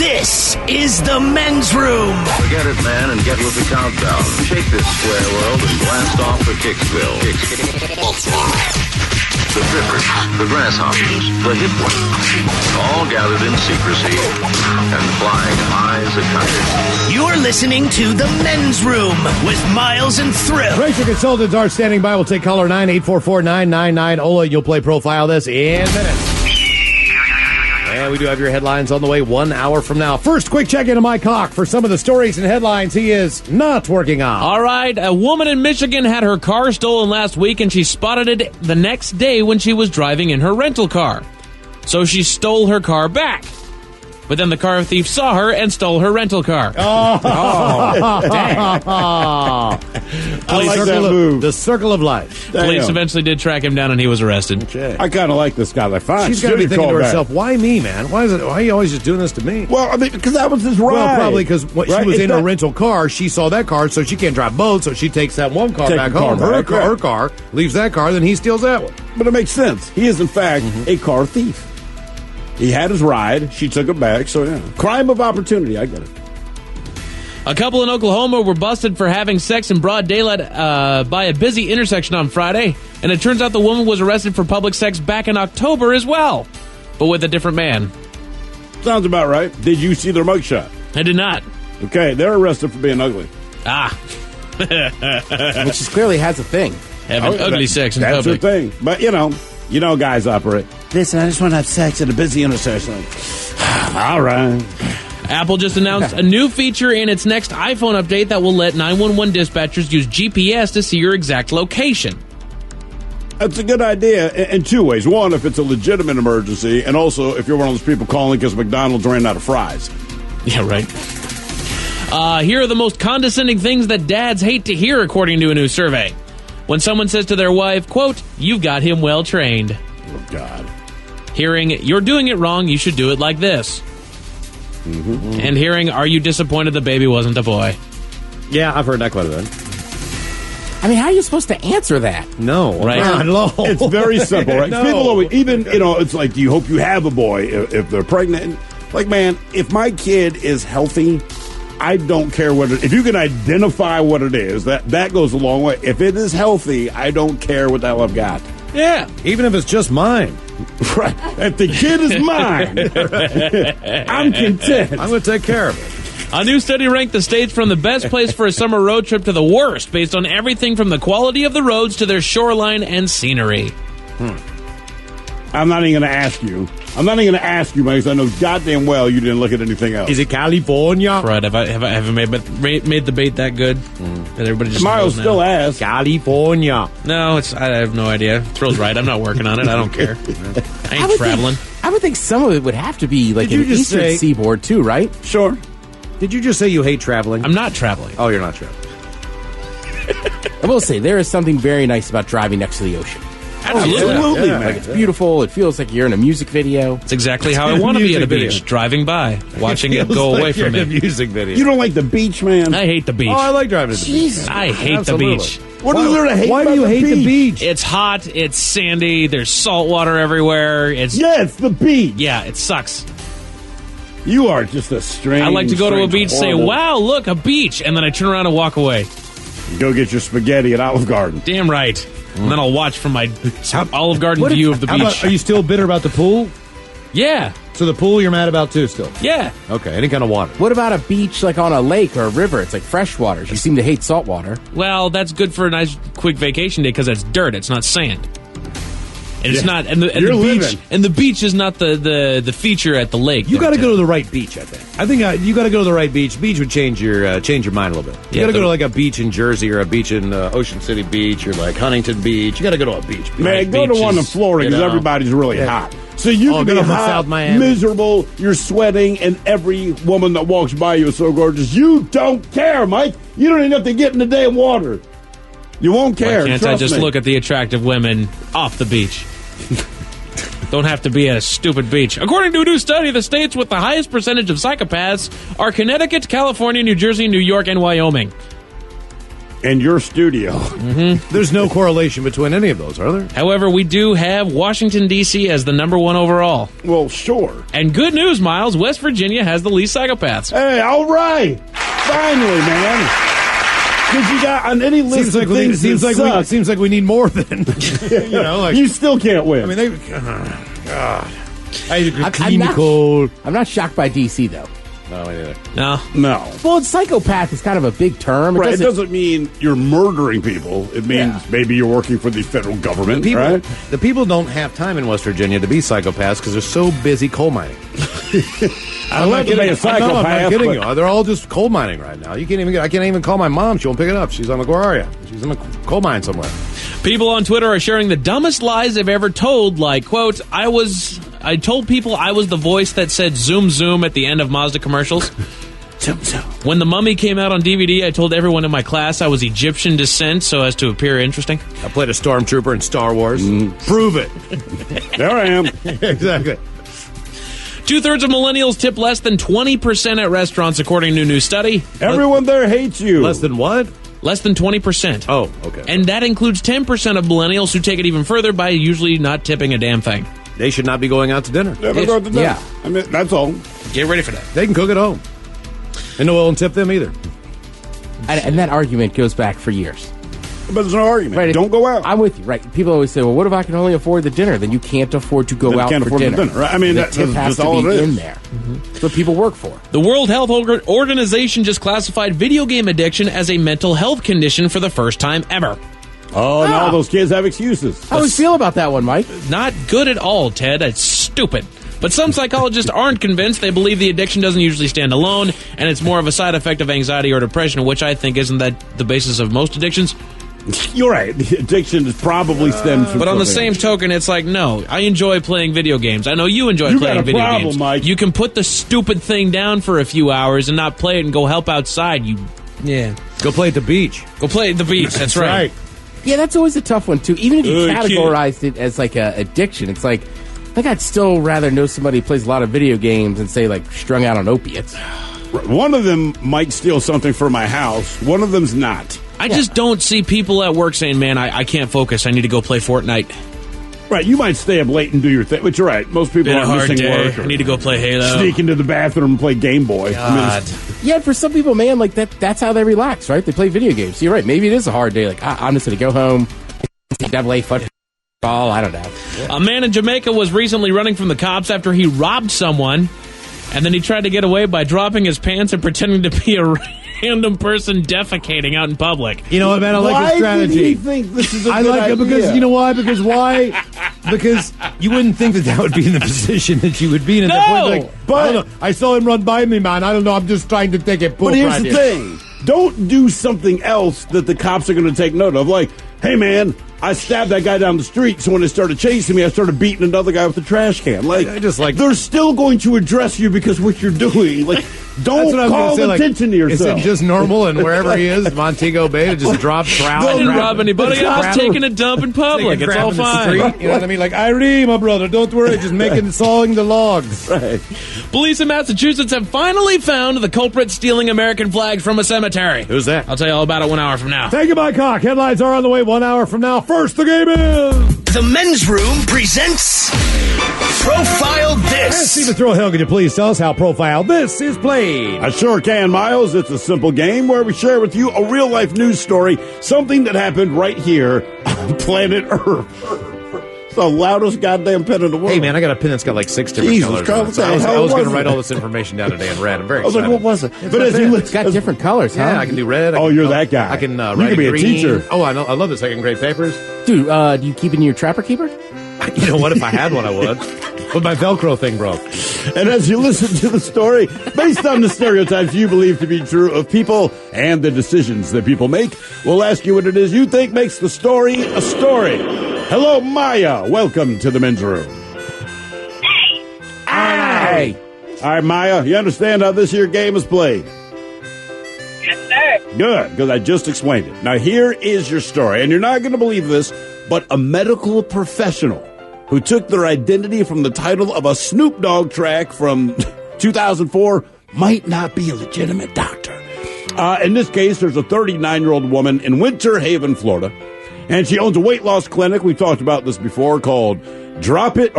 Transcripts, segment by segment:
This is the men's room. Forget it, man, and get with the countdown. Shake this square world and blast off for Kicksville. The trippers, the grasshoppers, the hip ones, all gathered in secrecy and flying high as a kite. You're listening to the men's room with Miles and Thrill. Racer consultants are standing by. We'll take caller 9-844-999. Ola, you'll play Profile This in minutes. And we do have your headlines on the way 1 hour from now. First, quick check-in to Mike Hawk for some of the stories and headlines he is not working on. All right, a woman in Michigan had her car stolen last week, and she spotted it the next day when she was driving in her rental car. So she stole her car back. But then the car thief saw her and stole her rental car. Oh, dang. I like that move. The circle of life. Police eventually did track him down, and he was arrested. Okay. I kind of like this guy. Like, fine. She's got to be thinking to herself, why me, man? Why are you always just doing this to me? Well, I mean, because that was his ride. Well, probably because she was in a rental car. She saw that car, so she can't drive both, so she takes that one car back home. Her car, leaves that car, then he steals that one. But it makes sense. He is, in fact, a car thief. He had his ride. She took it back. So, yeah. Crime of opportunity. I get it. A couple in Oklahoma were busted for having sex in broad daylight by a busy intersection on Friday. And it turns out the woman was arrested for public sex back in October as well, but with a different man. Sounds about right. Did you see their mugshot? I did not. Okay, they're arrested for being ugly. Ah. Well, she clearly has a thing. Having ugly sex in that's public. That's her thing. But, you know guys operate. Listen, I just want to have sex at a busy intersection. All right. Apple just announced a new feature in its next iPhone update that will let 911 dispatchers use GPS to see your exact location. That's a good idea in two ways. One, if it's a legitimate emergency, and also if you're one of those people calling because McDonald's ran out of fries. Yeah, right. Here are the most condescending things that dads hate to hear, according to a new survey. When someone says to their wife, quote, "You've got him well trained." Oh, God. Hearing, "You're doing it wrong, you should do it like this." Mm-hmm. And hearing, "Are you disappointed the baby wasn't a boy?" Yeah, I've heard that quite a bit. I mean, how are you supposed to answer that? No. Right. No. It's very simple, right? No. People always, even, it's like, do you hope you have a boy if they're pregnant? Like, man, if my kid is healthy, I don't care what if you can identify what it is, that goes a long way. If it is healthy, I don't care what the hell I've got. Yeah. Even if it's just mine. Right. If the kid is mine, I'm content. I'm going to take care of it. A new study ranked the states from the best place for a summer road trip to the worst based on everything from the quality of the roads to their shoreline and scenery. I'm not even going to ask you. Mike, because I know goddamn well you didn't look at anything else. Is it California? Right. Have I made the bait that good? That everybody just Miles knows still now? asks. California. No, I have no idea. Thrill's right. I'm not working on it. I don't care. I ain't traveling. I would think some of it would have to be like Did an you just eastern say- seaboard too, right? Sure. Did you just say you hate traveling? I'm not traveling. Oh, you're not traveling. I will say there is something very nice about driving next to the ocean. Absolutely. man. Like it's beautiful. It feels like you're in a music video. It's exactly how I want to be at a Music beach, video. driving by, watching it Feels go like away you're from in a me. music video. You don't like the beach, man? I hate the beach. Oh, I like driving to the beach. I hate Absolutely. the beach. What is there to hate Why about do you the hate the beach? It's hot. It's sandy. There's salt water everywhere. It's Yes, the beach. yeah, it sucks. You are just a strange. I like to go to a beach, say, horrible- "Wow, look, a beach," and then I turn around and walk away. Go get your spaghetti at Olive Garden. Damn right. And then I'll watch from my Olive Garden view of the How beach. about, are you still bitter about the pool? Yeah, So the pool you're mad about too still? yeah. Okay, any kind of water. What about a beach like on a lake or a river? It's like fresh water. You seem to hate salt water. Well, that's good for a nice, quick vacation day because it's dirt. It's not sand. And it's not, and the You're beach, living. and the beach is not the feature at the lake. You got to go to the right beach, I think. You got to go to the right beach. Beach would change your mind a little bit. You Yeah, got to go the- to like a beach in Jersey or a beach in Ocean City Beach or like Huntington Beach. You got to go to a beach. Man, go to one in beaches, Florida because you know. everybody's really Yeah. hot. So you Oh, can go be to hot, South Miami. miserable, you're sweating, and every woman that walks by you is so gorgeous. You don't care, Mike. You don't even have to get in the damn water. You won't care. Why can't I trust just me. look at the attractive women off the beach? Don't have to be at a stupid beach. According to a new study, the states with the highest percentage of psychopaths are Connecticut, California, New Jersey, New York, and Wyoming. in your studio. There's no correlation between any of those, are there? However, we do have Washington, D.C. as the number one overall. Well, sure. And good news, Miles, West Virginia has the least psychopaths. Hey, all right. Finally, man. Because you got on any list of things seems like we need more than you still can't win. I mean, God. I'm not shocked by DC though. No, me neither. No. Well, psychopath is kind of a big term. It doesn't mean you're murdering people. It means maybe you're working for the federal government, right? The people don't have time in West Virginia to be psychopaths because they're so busy coal mining. I'm not kidding you. They're all just coal mining right now. I can't even call my mom. She won't pick it up. She's on LaGuardia. She's in a coal mine somewhere. People on Twitter are sharing the dumbest lies they've ever told, like, quote, I told people I was the voice that said zoom zoom at the end of Mazda commercials. Zoom zoom. When The Mummy came out on DVD, I told everyone in my class I was Egyptian descent so as to appear interesting. I played a stormtrooper in Star Wars. Prove it. There I am. Exactly. 2/3 of millennials tip less than 20% at restaurants, according to a new study. Everyone there hates you. Less than what? Less than 20%. Oh, okay. And that includes 10% of millennials who take it even further by usually not tipping a damn thing. They should not be going out to dinner. Never go to dinner. Yeah. I mean, that's all. Get ready for that. They can cook at home. And no one will tip them either. And that argument goes back for years. But there's no argument. Right, Don't go out. I'm with you. Right. People always say, well, what if I can only afford the dinner? Then you can't afford to go out for dinner. Right? I mean, the that's tip has just to all be it is. in there. That's what people work for. The World Health Organization just classified video game addiction as a mental health condition for the first time ever. Oh, and all those kids have excuses. How do you feel about that one, Mike? Not good at all, Ted. It's stupid. But some psychologists aren't convinced. They believe the addiction doesn't usually stand alone, and it's more of a side effect of anxiety or depression, which I think isn't that the basis of most addictions. You're right. The addiction is probably stems from But on the something same token, it's like, no, I enjoy playing video games. I know you enjoy You playing got a video problem, games. Mike. You can put the stupid thing down for a few hours and not play it and go help outside. Go play at the beach. Go play at the beach. That's right. Yeah, that's always a tough one, too. Even if you Good categorized it as like a addiction, it's like, I think I'd still rather know somebody who plays a lot of video games and say, like, strung out on opiates. One of them might steal something from my house. One of them's not. I just don't see people at work saying, man, I can't focus. I need to go play Fortnite. Right, you might stay up late and do your thing, but you're right. Most people Been a are hard missing day. work. I need to go play Halo. Sneak into the bathroom and play Game Boy. God. Yeah, for some people, man, like that's how they relax, right? They play video games. You're right. Maybe it is a hard day. Like, I'm just going to go home, double football. I don't know. A man in Jamaica was recently running from the cops after he robbed someone, and then he tried to get away by dropping his pants and pretending to be a random person defecating out in public. You know what, man? I like Why the strategy. did he think this is a I good like it idea? because, you know why? Because why? Because you wouldn't think that would be in the position that you would be in at that point. Like, but- I don't know. I saw him run by me, man. I don't know. I'm just trying to take a poop But here's right the here. thing. Don't do something else that the cops are going to take note of. Like, hey, man, I stabbed that guy down the street, so when they started chasing me, I started beating another guy with a trash can. Like, I just like- they're still going to address you because what you're doing. Like, don't That's what I was call gonna say, like, attention to yourself. Is it just normal and wherever he is, Montego Bay, to just drop trout? I didn't crap- rob anybody. I was crap- taking a dump in public. taking It's crap all in the fine. street, you know what I mean? Like, Irene, my brother, don't worry, just sawing the logs. Right. Police in Massachusetts have finally found the culprit stealing American flags from a cemetery. Who's that? I'll tell you all about it 1 hour from now. Thank you, Mike Cock. Headlines are on the way 1 hour from now. First, the game is... The Men's Room presents Profile This. Stephen Throwhill, could you please tell us how Profile This is played? I sure can, Miles. It's a simple game where we share with you a real-life news story, something that happened right here on planet Earth. It's the loudest goddamn pen in the world. Hey, man, I got a pin that's got like 6 different Jesus colors. Christ, on it. So what I was the hell going to was write it? all this information down today in red. I'm very I was excited. like, what was it? It's But my as pen. you It's got different colors, huh? Yeah, I can do red. I Oh, can- you're that guy. I can You write could be a green. teacher. Oh, I know. I love the second grade papers. Dude, do you keep it in your Trapper Keeper? You know what? If I had one, I would. But my Velcro thing broke. And as you listen to the story, based on the stereotypes you believe to be true of people and the decisions that people make, we'll ask you what it is you think makes the story a story. Hello, Maya. Welcome to the Men's Room. Hey! All right, Maya, you understand how this here game is played? Yes, sir. Good, because I just explained it. Now, here is your story, and you're not going to believe this, but a medical professional who took their identity from the title of a Snoop Dogg track from 2004 might not be a legitimate doctor. In this case, there's a 39-year-old woman in Winter Haven, Florida, and she owns a weight loss clinic. We've talked about this before, called Dr.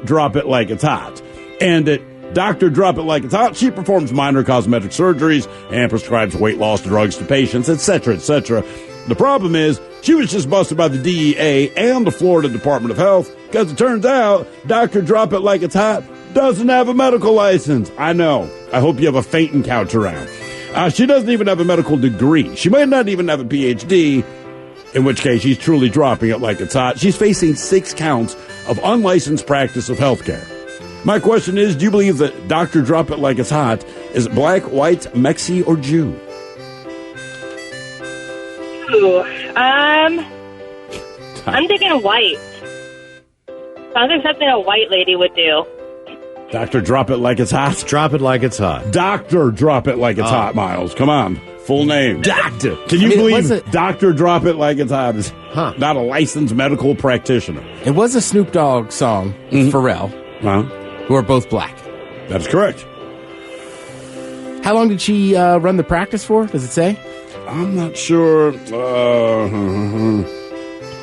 Drop It Like It's Hot. And at Dr. Drop It Like It's Hot, she performs minor cosmetic surgeries and prescribes weight loss drugs to patients, etc., etc. The problem is, she was just busted by the DEA and the Florida Department of Health because it turns out Dr. Drop It Like It's Hot doesn't have a medical license. I know. I hope you have a fainting couch around. She doesn't even have a medical degree. She might not even have a PhD, in which case she's truly dropping it like it's hot. She's facing 6 counts of unlicensed practice of healthcare. My question is, do you believe that Dr. Drop It Like It's Hot is black, white, Mexi, or Jew? Ooh, I'm thinking white. Sounds like something a white lady would do. Dr. Drop It Like It's Hot? Drop it like it's hot. Dr. Drop It Like It's Hot, Miles. Come on. Full name. Doctor. Can you believe Dr. Drop It Like It's Hot is not a licensed medical practitioner? It was a Snoop Dogg song, Pharrell, who are both black. That's correct. How long did she run the practice for? Does it say? I'm not sure.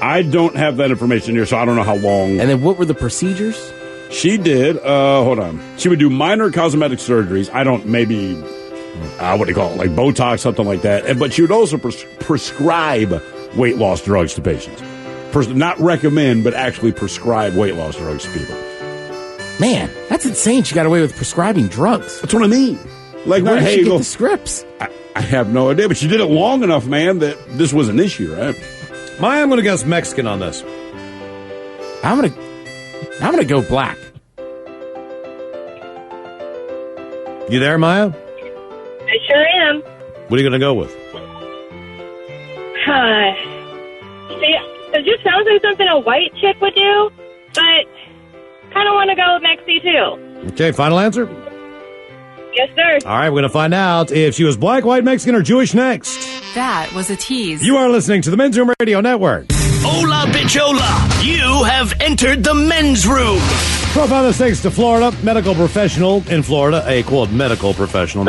I don't have that information here, so I don't know how long. And then what were the procedures? She did, hold on. She would do minor cosmetic surgeries. Maybe, what do you call it? Like Botox, something like that. But she would also prescribe weight loss drugs to patients. Not recommend, but actually prescribe weight loss drugs to people. Man, that's insane. She got away with prescribing drugs. That's what I mean. Like, where did she get go, the scripts? I have no idea, but she did it long enough, man, that this was an issue, right? I'm going to guess Mexican on this. I'm gonna go black. You there, Maya? I sure am. What are you going to go with? See, it just sounds like something a white chick would do, but kind of want to go with Mexi too. Okay, final answer? Yes, sir. All right, we're going to find out if she was black, white, Mexican, or Jewish next. That was a tease. You are listening to the Men's Room Radio Network. Hola, bichola. You have entered the men's room. Profile this thanks to Florida, medical professional in Florida, a quote, medical professional.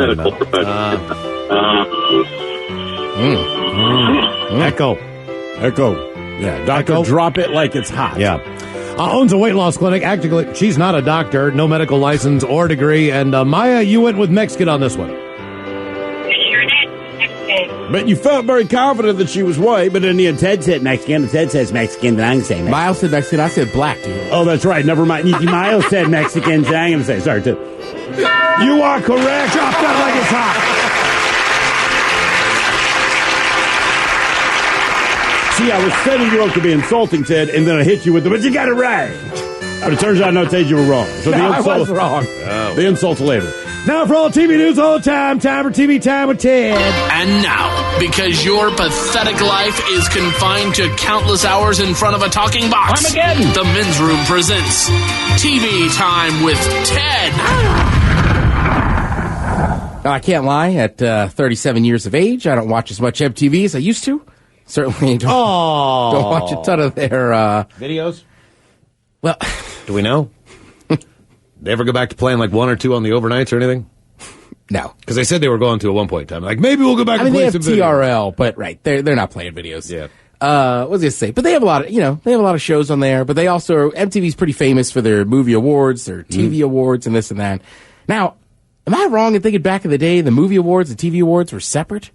Echo. Yeah, Doctor, Echo. Drop It Like It's Hot. Yeah. Owns a weight loss clinic. Actually, she's not a doctor, no medical license or degree. And Maya, you went with Mexican on this one. Sure did. Mexican. But you felt very confident that she was white, but then Ted said Mexican. Ted says Mexican, then I'm going to say Mexican. Miles said Mexican. I said black, dude. Oh, that's right. Never mind. Miles said Mexican, so I'm going to say, sorry, Ted. You are correct. Drop that like it's hot. See, I was setting you up to be insulting, Ted, and then I hit you with but you got it right. But it turns out, no, Ted, you were wrong. So I was wrong. The insult's later. Now for all TV news all the time for TV Time with Ted. And now, because your pathetic life is confined to countless hours in front of a talking box, Armageddon. the Men's Room presents TV Time with Ted. Now, I can't lie. At 37 years of age, I don't watch as much MTV as I used to. Certainly don't watch a ton of their videos. Well, do we know? They ever go back to playing like one or two on the overnights or anything? No, because they said they were going to at one point in time. Like maybe we'll go back. I mean, and play they have some TRL, but they're not playing videos. Yeah. What was I gonna say? But they have a lot of they have a lot of shows on there. But they also MTV's pretty famous for their movie awards, their TV awards, and this and that. Now, am I wrong in thinking back in the day the movie awards and TV awards were separate?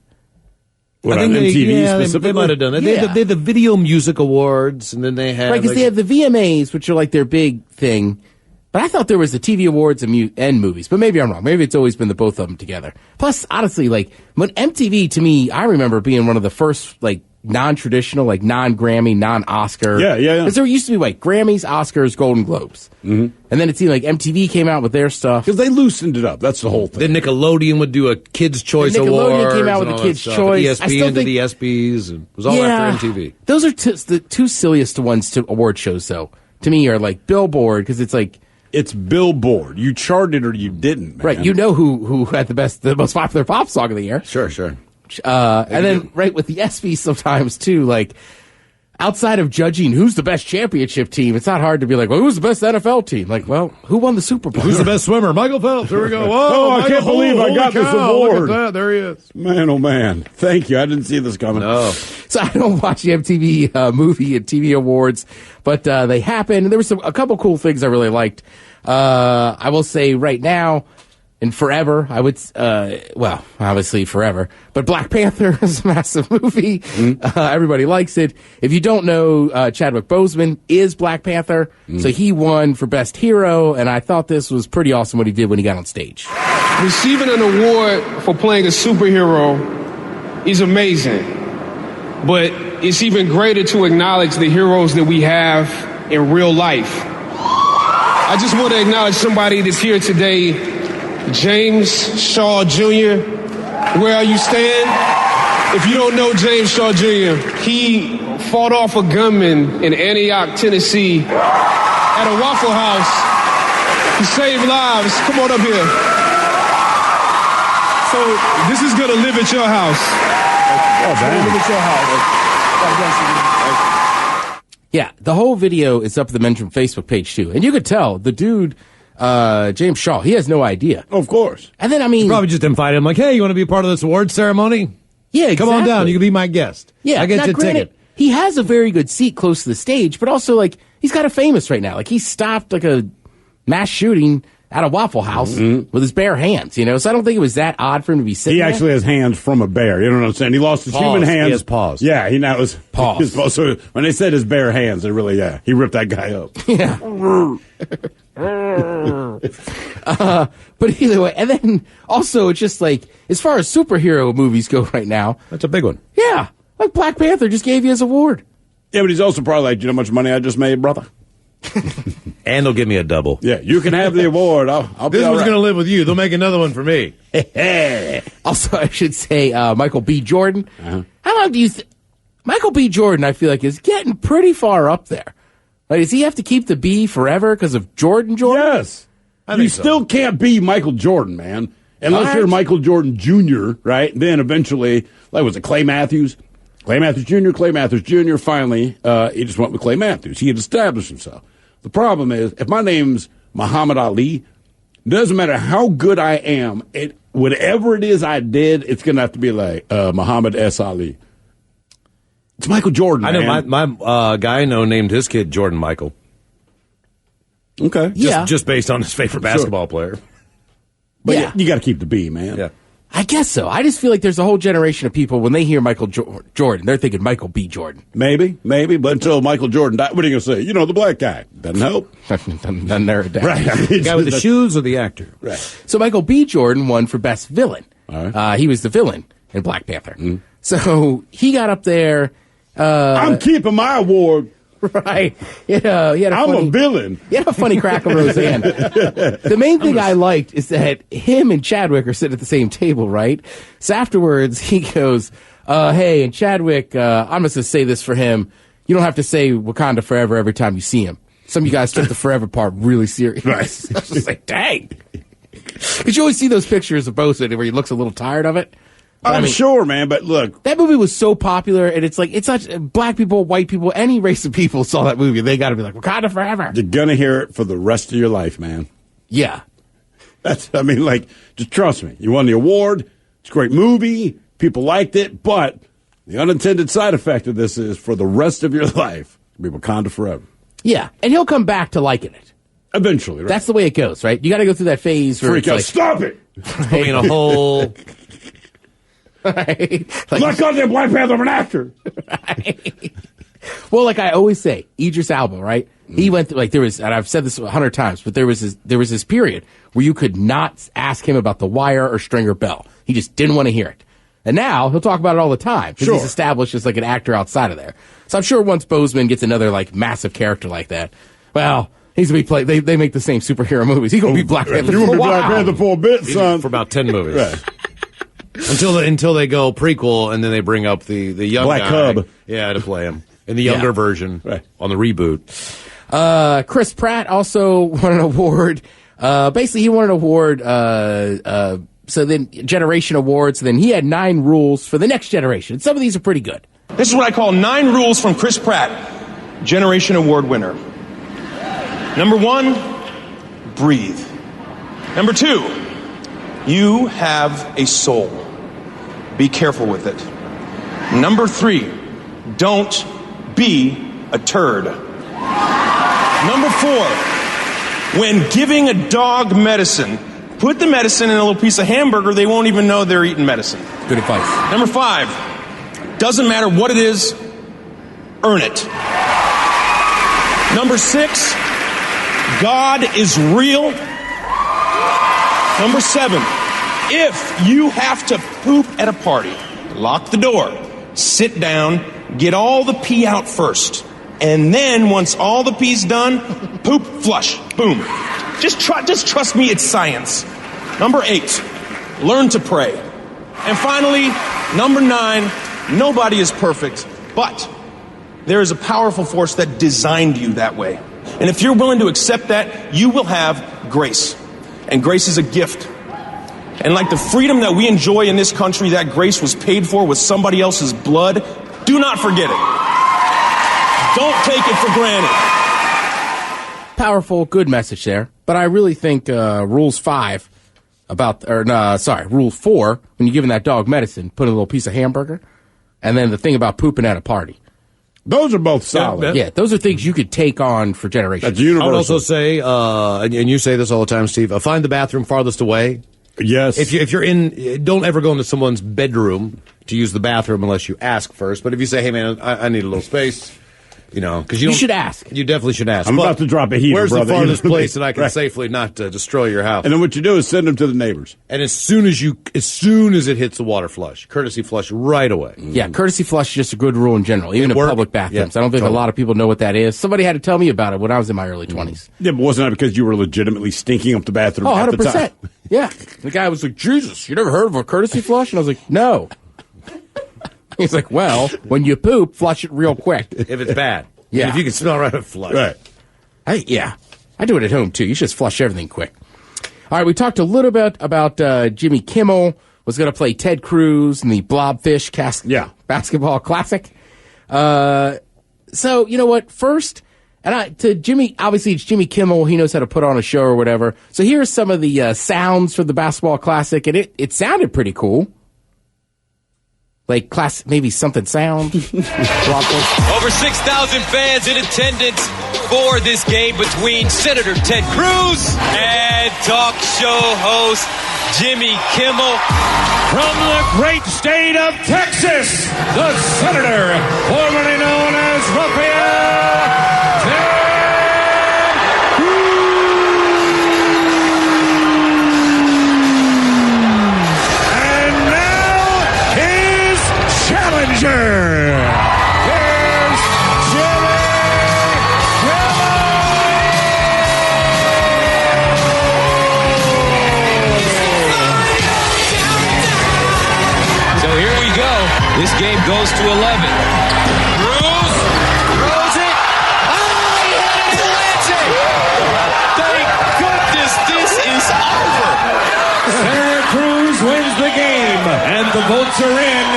What, I think MTV specifically? they might have done that. Yeah. They had the Video Music Awards, and then they had Right, because they have the VMAs, which are like their big thing. But I thought there was the TV awards and movies. But maybe I'm wrong. Maybe it's always been the both of them together. Plus, honestly, like when MTV, to me, I remember being one of the first like non-traditional, like non-Grammy, non-Oscar. Yeah. Because there used to be like Grammys, Oscars, Golden Globes. Mm-hmm. And then it seemed like MTV came out with their stuff. Because they loosened it up. That's the whole thing. Then Nickelodeon would do a Kids' Choice Award. Nickelodeon came out with the Kids' Choice. ESPN did the ESPYs. And it was all after MTV. Those are the two silliest ones to award shows, though. To me, are like Billboard, because it's like... It's Billboard. You charted or you didn't, man. Right, you know who had the most popular pop song of the year. Sure. And then, right, with the ESPYs sometimes, too, like, outside of judging who's the best championship team, it's not hard to be like, well, who's the best NFL team? Like, well, who won the Super Bowl? Who's the best swimmer? Michael Phelps. Here we go. Whoa, Oh, I Michael, can't believe I got this award. Look at that. There he is. Man, oh, man. Thank you. I didn't see this coming. No. So I don't watch the MTV movie and TV awards, but they happen. And there were a couple cool things I really liked. I will say right now, and forever, I would, well, obviously forever, but Black Panther is a massive movie. Everybody likes it. If you don't know, Chadwick Boseman is Black Panther, so he won for Best Hero, and I thought this was pretty awesome what he did when he got on stage. Receiving an award for playing a superhero is amazing, but it's even greater to acknowledge the heroes that we have in real life. I just want to acknowledge somebody that's here today, James Shaw Jr., where you stand. If you don't know James Shaw Jr., he fought off a gunman in Antioch, Tennessee, at a Waffle House. He saved lives. Come on up here. So this is going to live at your house. Live at your house. Yeah, the whole video is up at the Mention Facebook page, too. And you could tell the dude, James Shaw, he has no idea. Of course. And then, I mean... You probably just invited him like, hey, you want to be a part of this award ceremony? Yeah, exactly. Come on down. You can be my guest. Yeah, I get you a ticket. He has a very good seat close to the stage, but also, like, he's kind of famous right now. Like, he stopped, like, a mass shooting at a Waffle House with his bare hands, you know? So I don't think it was that odd for him to be sitting there. He actually has hands from a bear. You know what I'm saying? He lost his human hands. He has paws. Yeah, he now was paws. His paws. So when they said his bare hands, it really, he ripped that guy up. Yeah. But either way, and then also it's just like, as far as superhero movies go right now. That's a big one. Yeah. Like Black Panther just gave you his award. Yeah, but he's also probably like, you know how much money I just made, brother? And they'll give me a double. Yeah, you can have the award. I'll be This all one's right. going to live with you. They'll make another one for me. Also, I should say, Michael B. Jordan. How long do you Michael B. Jordan, I feel like, is getting pretty far up there. Like, does he have to keep the B forever because of Jordan? Yes. I You think so. still can't be Michael Jordan, man. Unless you're Michael Jordan Jr., right? Then eventually, like, was it Clay Matthews? Clay Matthews Jr., finally, he just went with Clay Matthews. He had established himself. The problem is, if my name's Muhammad Ali, doesn't matter how good I am, whatever it is I did, it's going to have to be like Muhammad S. Ali. It's Michael Jordan, I know man. my guy I know named his kid Jordan Michael. Okay. Just based on his favorite basketball player. But Yeah. you got to keep the B, man. Yeah. I guess so. I just feel like there's a whole generation of people, when they hear Michael Jordan, they're thinking Michael B. Jordan. Maybe, but until Michael Jordan died, what are you going to say? You know, the black guy. Doesn't help. Doesn't narrow it down. Right. The guy with the shoes or the actor? Right. So Michael B. Jordan won for Best Villain. All right. He was the villain in Black Panther. So he got up there. I'm keeping my award. Right. He had I'm a villain. He had a funny crackle Roseanne. The main thing I liked is that him and Chadwick are sitting at the same table, right? So afterwards, he goes, hey, and Chadwick, I'm just going to say this for him. You don't have to say Wakanda forever every time you see him. Some of you guys took the forever part really serious. Right. I was just like, dang. Because you always see those pictures of Bosa where he looks a little tired of it. I'm sure, man, but look. That movie was so popular, and it's like, it's such, black people, white people, any race of people saw that movie. They got to be like, Wakanda forever. You're going to hear it for the rest of your life, man. Yeah. Just trust me. You won the award. It's a great movie. People liked it, but the unintended side effect of this is for the rest of your life, be Wakanda forever. Yeah. And he'll come back to liking it. Eventually, right? That's the way it goes, right? You got to go through that phase where Freak it's out. like, Stop it! Put me in a whole... right? I'm not goddamn Black Panther, I'm an actor. Right? Well, like I always say, Idris Elba, right? He went through, like, there was, and I've said this 100 times, but there was this period where you could not ask him about The Wire or Stringer Bell. He just didn't want to hear it. And now he'll talk about it all the time because he's established as like an actor outside of there. So I'm sure once Boseman gets another like massive character like that, well, he's gonna be played. They make the same superhero movies. He's gonna be Black Panther. You're going to for be a Black while. Panther for a bit, son. For about 10 movies. Right. Until they go prequel and then they bring up the young Black guy. Cub. Yeah, to play him. In the younger version on the reboot. Chris Pratt also won an award. Basically, he won an award. So then Generation Awards. Then he had 9 rules for the next generation. Some of these are pretty good. This is what I call 9 rules from Chris Pratt, Generation Award winner. Number 1, breathe. Number 2, you have a soul. Be careful with it. Number 3, don't be a turd. Number 4, when giving a dog medicine, put the medicine in a little piece of hamburger, they won't even know they're eating medicine. Good advice. Number 5, doesn't matter what it is, earn it. Number 6, God is real. Number 7, if you have to poop at a party, lock the door, sit down, get all the pee out first. And then once all the pee's done, poop, flush, boom. Just trust me, it's science. Number 8, learn to pray. And finally, number 9, nobody is perfect, but there is a powerful force that designed you that way. And if you're willing to accept that, you will have grace. And grace is a gift. And like the freedom that we enjoy in this country, that grace was paid for with somebody else's blood. Do not forget it. Don't take it for granted. Powerful, good message there. But I really think Rule 4, when you're giving that dog medicine, put a little piece of hamburger, and then the thing about pooping at a party. Those are both solid. Yeah, those are things you could take on for generations. That's universal. I would also say, and you say this all the time, Steve, find the bathroom farthest away. Yes. If you're in, don't ever go into someone's bedroom to use the bathroom unless you ask first. But if you say, hey, man, I need a little space, because you should ask. You definitely should ask. I'm about to drop a heater, where's brother. the farthest place that I can Right. safely not destroy your house? And then what you do is send them to the neighbors. And as soon as it hits the water flush, courtesy flush right away. Yeah, courtesy flush is just a good rule in general, even in Work. public bathrooms. Yeah, I don't think totally. a lot of people know what that is. Somebody had to tell me about it when I was in my early 20s. Yeah, but wasn't that because you were legitimately stinking up the bathroom Oh, at the 100%. time? Yeah. The guy was like, Jesus, you never heard of a courtesy flush? And I was like, no. He's like, well, when you poop, flush it real quick. If it's bad. Yeah. And if you can smell right, flush. Right. I do it at home, too. You should just flush everything quick. All right, we talked a little bit about Jimmy Kimmel was going to play Ted Cruz in the Blobfish Basketball Classic. So, you know what? First, to Jimmy, obviously it's Jimmy Kimmel. He knows how to put on a show or whatever. So here's some of the sounds for the Basketball Classic, and it sounded pretty cool. Like maybe something sound. Over 6,000 fans in attendance for this game between Senator Ted Cruz and talk show host Jimmy Kimmel. From the great state of Texas, the Senator, formerly known as Raphael Ted Cruz. And now his challenger. Here's Jimmy So here we go. This game goes to 11. Cruz throws it. Oh, he hit it to Lansing. Thank goodness this is over. Senator Cruz wins the game, and the votes are in,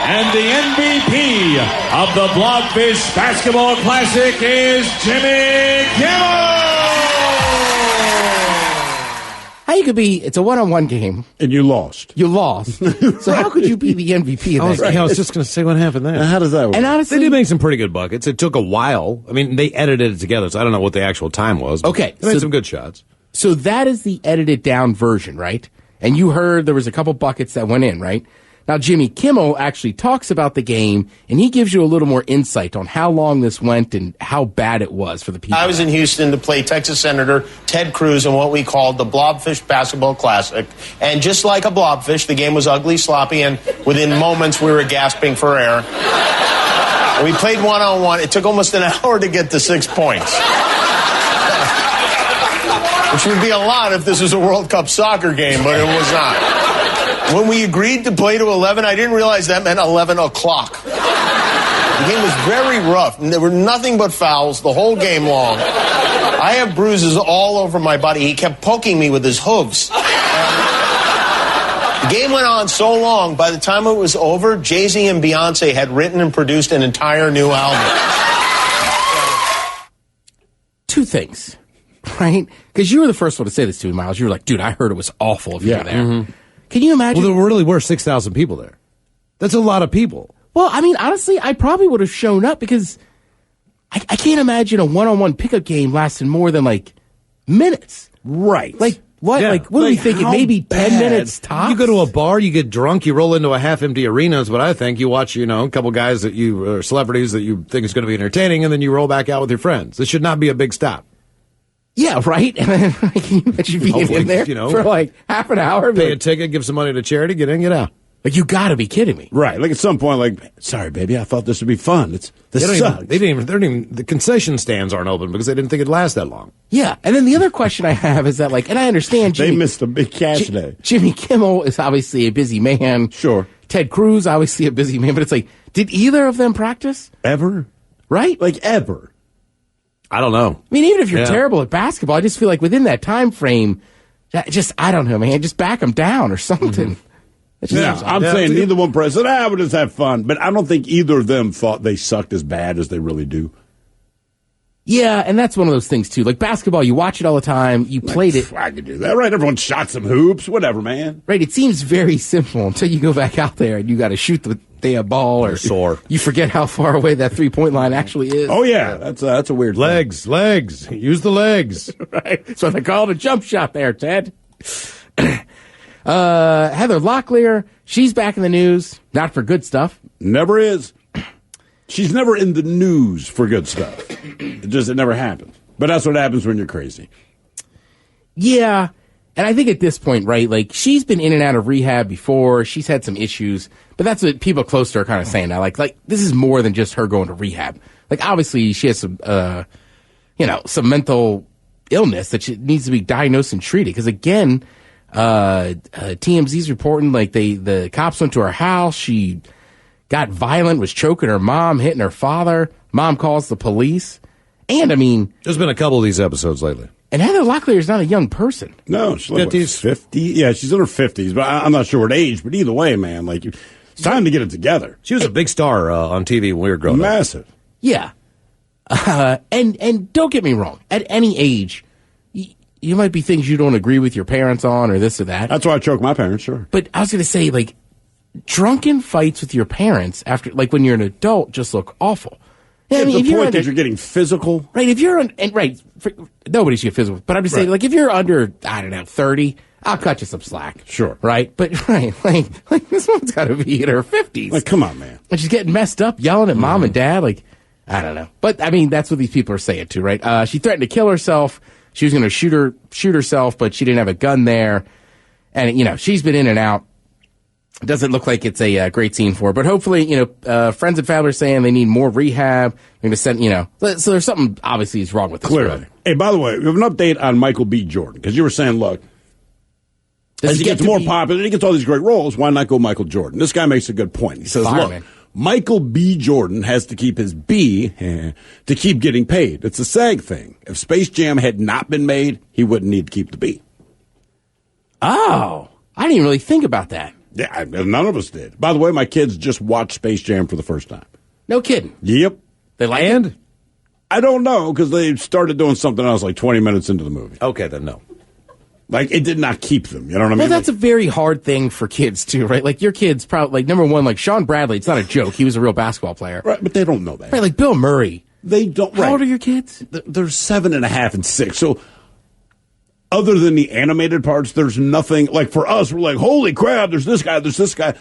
and the MVP of the Blobfish Basketball Classic is Jimmy Kimmel! How you could it's a one-on-one game. And you lost. You lost. So how could you be the MVP of that game? I was just going to say what happened there. How does that work? And honestly, They did make some pretty good buckets. It took a while. I mean, they edited it together, so I don't know what the actual time was. Okay, They made so- some good shots. So that is the edited down version, right? And you heard there was a couple buckets that went in, right? Now, Jimmy Kimmel actually talks about the game, and he gives you a little more insight on how long this went and how bad it was for the people. I was in Houston to play Texas Senator Ted Cruz in what we called the Blobfish Basketball Classic. And just like a blobfish, the game was ugly, sloppy, and within moments we were gasping for air. We played one-on-one. It took almost an hour to get to 6 points. Which would be a lot if this was a World Cup soccer game, but it was not. When we agreed to play to 11, I didn't realize that meant 11 o'clock. The game was very rough, and there were nothing but fouls the whole game long. I have bruises all over my body. He kept poking me with his hooves. The game went on so long, by the time it was over, Jay-Z and Beyonce had written and produced an entire new album. Two things, right? Because you were the first one to say this to me, Miles. You were like, dude, I heard it was awful if you were there. Mm-hmm. Can you imagine? Well, there really were 6,000 people there. That's a lot of people. Well, I mean, honestly, I probably would have shown up because I can't imagine a one-on-one pickup game lasting more than, like, minutes. Right. Like, what? Yeah. Like, what are we thinking? Maybe 10 minutes tops? You go to a bar, you get drunk, you roll into a half-empty arena is what I think. You watch, a couple guys that celebrities that you think is going to be entertaining, and then you roll back out with your friends. This should not be a big stop. Yeah, right? And then, can you imagine being in there for like half an hour? Pay a ticket, give some money to charity, get in, get out. Like, you got to be kidding me. Right. Like, at some point, like, sorry, baby, I thought this would be fun. This sucks. The concession stands aren't open because they didn't think it'd last that long. Yeah. And then the other question I have is that, like, and I understand they missed a big cash day. Jimmy Kimmel is obviously a busy man. Sure. Ted Cruz, obviously a busy man. But it's like, did either of them practice? Ever? Right? Like, ever. I don't know. I mean, even if you're terrible at basketball, I just feel like within that time frame, I don't know, man, just back them down or something. Mm-hmm. I'm saying neither one said, we'll just have fun. But I don't think either of them thought they sucked as bad as they really do. Yeah, and that's one of those things, too. Like basketball, you watch it all the time. You played it. I could do that. Right, everyone shot some hoops, whatever, man. Right, it seems very simple until you go back out there and you got to shoot the damn ball or sore. You forget how far away that three-point line actually is. Oh, yeah, that's a weird legs. Use the legs. Right, that's what they call it, a jump shot there, Ted. Heather Locklear, she's back in the news, not for good stuff. Never is. She's never in the news for good stuff. It never happens. But that's what happens when you're crazy. Yeah, and I think at this point, right, like, she's been in and out of rehab before. She's had some issues, but that's what people close to her are kind of saying now. Like, this is more than just her going to rehab. Like, obviously, she has some, some mental illness that she needs to be diagnosed and treated. Because, again, TMZ's reporting, like, the cops went to her house. She got violent, was choking her mom, hitting her father. Mom calls the police. And, I mean... There's been a couple of these episodes lately. And Heather Locklear is not a young person. No, she's like 50. Yeah, she's in her 50s, but I'm not sure what age. But either way, man, like, it's time to get it together. She was a big star on TV when we were growing up. Massive. Yeah. And don't get me wrong. At any age, you might be things you don't agree with your parents on or this or that. That's why I choke my parents, sure. But I was going to say, like, drunken fights with your parents after, like, when you're an adult just look awful. Yeah, I mean, the point that you're getting physical. Right, if you're nobody should get physical. But I'm just saying, like, if you're under, 30, I'll cut you some slack. Sure. Right? But, right, like this one's got to be in her 50s. Like, come on, man. And she's getting messed up, yelling at mom and dad. Like, I don't know. But, I mean, that's what these people are saying, too, right? She threatened to kill herself. She was going to shoot herself, but she didn't have a gun there. And, she's been in and out. It doesn't look like it's a great scene for her. But hopefully, friends and family are saying they need more rehab. They're going to send, so there's something obviously is wrong with this. Clearly. Hey, by the way, we have an update on Michael B. Jordan. Because you were saying, look, as he gets more popular, he gets all these great roles, why not go Michael Jordan? This guy makes a good point. He says, look, Michael B. Jordan has to keep his B to keep getting paid. It's a SAG thing. If Space Jam had not been made, he wouldn't need to keep the B. Oh, I didn't even really think about that. Yeah, none of us did. By the way, my kids just watched Space Jam for the first time. No kidding. Yep. They like it? I don't know, because they started doing something else like 20 minutes into the movie. Okay, then no. Like, it did not keep them. You know what I mean? Well, that's a very hard thing for kids, too, right? Like, your kids probably, like, number one, like, Sean Bradley, it's not a joke. He was a real basketball player. Right, but they don't know that. Right, like Bill Murray. They don't. How old are your kids? They're 7.5 and 6. So, other than the animated parts, there's nothing. Like, for us, we're like, holy crap, there's this guy, there's this guy.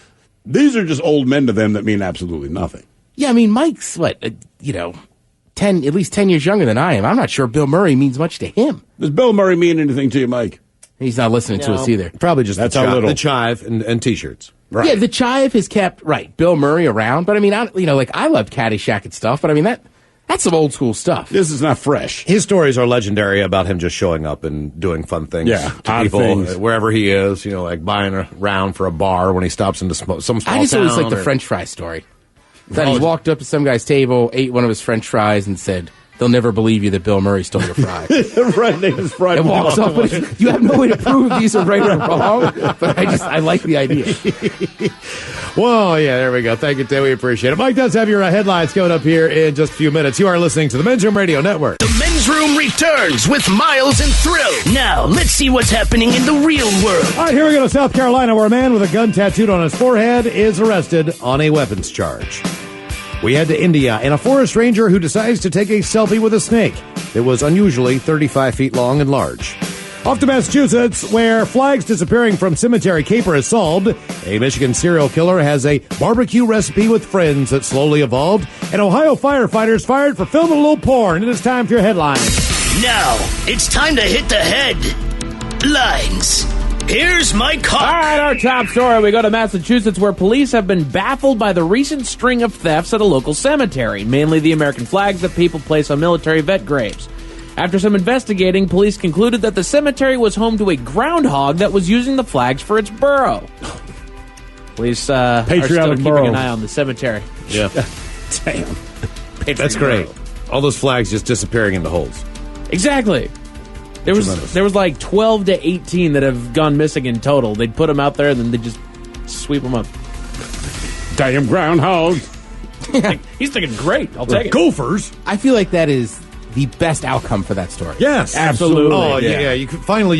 These are just old men to them that mean absolutely nothing. Yeah, I mean, Mike's, at least 10 years younger than I am. I'm not sure Bill Murray means much to him. Does Bill Murray mean anything to you, Mike? He's not listening to us either. Probably just that's the chive and T-shirts. Right. Yeah, the chive has kept, Bill Murray around. But, I mean, I loved Caddyshack and stuff. But, I mean, that's some old school stuff. This is not fresh. His stories are legendary about him just showing up and doing fun things to people wherever he is. Like buying a round for a bar when he stops into some small town. I just always like the French fry story. That he walked up to some guy's table, ate one of his French fries, and said, they'll never believe you that Bill Murray stole your fry. Right, they just fried It walks up, but you have no way to prove these are right or wrong. But I like the idea. Whoa, yeah, there we go. Thank you, Tim. We appreciate it. Mike does have your headlines coming up here in just a few minutes. You are listening to the Men's Room Radio Network. The Men's Room returns with Miles and Thrill. Now, let's see what's happening in the real world. All right, here we go to South Carolina, where a man with a gun tattooed on his forehead is arrested on a weapons charge. We head to India and a forest ranger who decides to take a selfie with a snake that was unusually 35 feet long and large. Off to Massachusetts, where flags disappearing from cemetery caper is solved. A Michigan serial killer has a barbecue recipe with friends that slowly evolved. And Ohio firefighters fired for filming a little porn. It is time for your headlines. Now, it's time to hit the headlines. Here's Mike Hawk. All right, our top story. We go to Massachusetts, where police have been baffled by the recent string of thefts at a local cemetery, mainly the American flags that people place on military vet graves. After some investigating, police concluded that the cemetery was home to a groundhog that was using the flags for its burrow. Police are still keeping an eye on the cemetery. Yeah. Damn. That's great. All those flags just disappearing into holes. Exactly. There was like 12 to 18 that have gone missing in total. They'd put them out there and then they'd just sweep them up. Damn groundhog. He's thinking, great, I'll take it. Gophers. I feel like that is the best outcome for that story. Yes, absolutely. Oh, yeah. You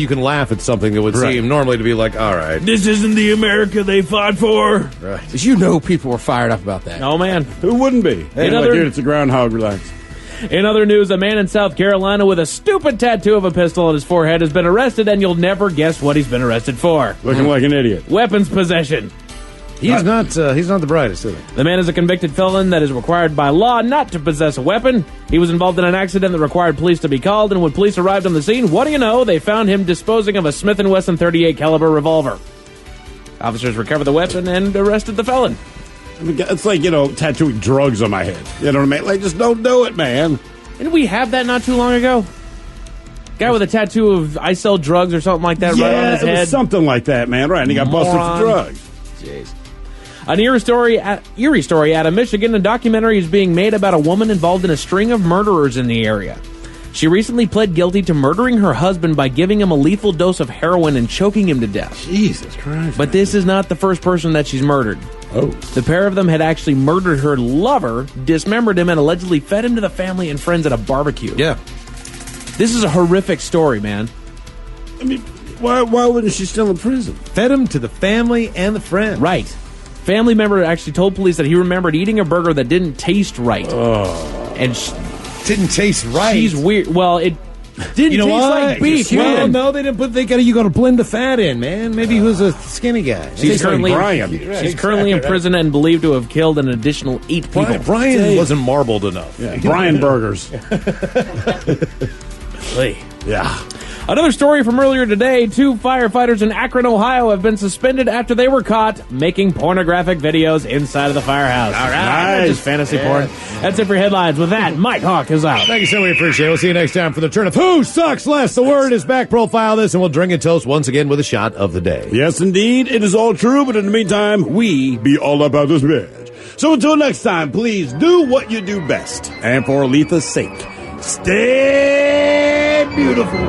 can laugh at something that would seem normally to be like, all right. This isn't the America they fought for. Right. As you know, people were fired up about that. Oh, man. Who wouldn't be? Hey, dude, it's a groundhog, relax. In other news, a man in South Carolina with a stupid tattoo of a pistol on his forehead has been arrested, and you'll never guess what he's been arrested for. Looking like an idiot. Weapons possession. He's not the brightest, is he? The man is a convicted felon that is required by law not to possess a weapon. He was involved in an accident that required police to be called, and when police arrived on the scene, what do you know? They found him disposing of a Smith & Wesson .38 caliber revolver. Officers recovered the weapon and arrested the felon. It's like, tattooing drugs on my head. You know what I mean? Like, just don't do it, man. Didn't we have that not too long ago? Guy with a tattoo of I sell drugs or something like that right on his it head. was something like that, man. Right, and he got busted for drugs. Jeez. An eerie story out of Michigan. A documentary is being made about a woman involved in a string of murderers in the area. She recently pled guilty to murdering her husband by giving him a lethal dose of heroin and choking him to death. Jesus Christ. But this is not the first person that she's murdered. Oh. The pair of them had actually murdered her lover, dismembered him, and allegedly fed him to the family and friends at a barbecue. Yeah. This is a horrific story, man. I mean, why wasn't she still in prison? Fed him to the family and the friends. Right. Family member actually told police that he remembered eating a burger that didn't taste right. Oh. And didn't taste right. She's weird. Well, it didn't taste like beef. Well, no, they didn't put. You got to blend the fat in, man. Maybe he was a skinny guy. She's currently in prison and believed to have killed an additional 8 people. Brian wasn't marbled enough. Yeah, Brian burgers. Yeah. Another story from earlier today. 2 firefighters in Akron, Ohio have been suspended after they were caught making pornographic videos inside of the firehouse. All right. Nice. Just fantasy porn. That's it for headlines. With that, Mike Hawk is out. Thank you, sir. We appreciate it. We'll see you next time for the turn of Who Sucks Less. The word is back. Profile this, and we'll drink and toast once again with a shot of the day. Yes, indeed. It is all true, but in the meantime, we be all about this bitch. So until next time, please do what you do best. And for Aletha's sake, stay beautiful.